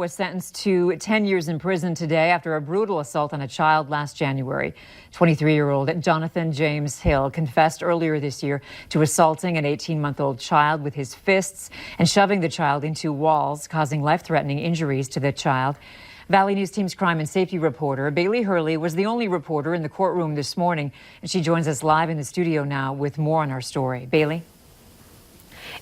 was sentenced to 10 years in prison today after a brutal assault on a child last January. 23-year-old Jonathan James Hill confessed earlier this year to assaulting an 18-month-old child with his fists and shoving the child into walls, causing life-threatening injuries to the child. Valley News Team's crime and safety reporter Bailey Hurley was the only reporter in the courtroom this morning, and she joins us live in the studio now with more on our story. Bailey?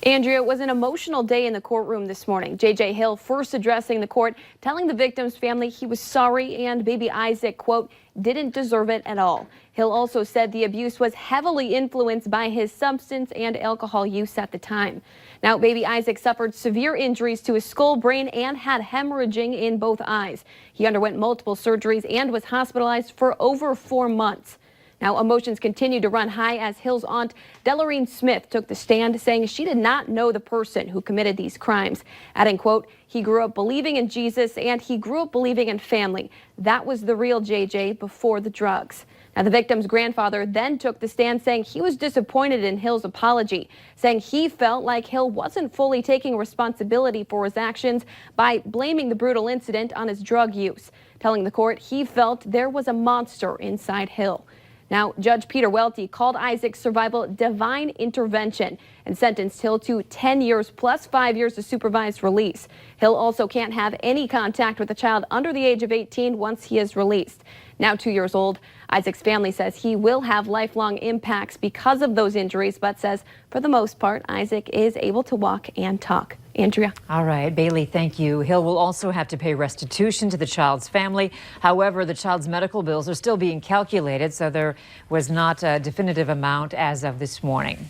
Andrea, it was an emotional day in the courtroom this morning. J.J. Hill first addressing the court, telling the victim's family he was sorry and baby Isaac, quote, didn't deserve it at all. Hill also said the abuse was heavily influenced by his substance and alcohol use at the time. Now, baby Isaac suffered severe injuries to his skull, brain, and had hemorrhaging in both eyes. He underwent multiple surgeries and was hospitalized for over 4 months. Now, emotions continue to run high as Hill's aunt, Delorene Smith, took the stand saying she did not know the person who committed these crimes, adding, quote, he grew up believing in Jesus and he grew up believing in family. That was the real JJ before the drugs. Now, the victim's grandfather then took the stand saying he was disappointed in Hill's apology, saying he felt like Hill wasn't fully taking responsibility for his actions by blaming the brutal incident on his drug use, telling the court he felt there was a monster inside Hill. Now, Judge Peter Welty called Isaac's survival divine intervention and sentenced Hill to 10 years plus 5 years of supervised release. Hill also can't have any contact with a child under the age of 18 once he is released. Now 2 years old, Isaac's family says he will have lifelong impacts because of those injuries, but says for the most part, Isaac is able to walk and talk. Andrea. All right, Bailey, thank you. Hill will also have to pay restitution to the child's family. However, the child's medical bills are still being calculated, so there was not a definitive amount as of this morning.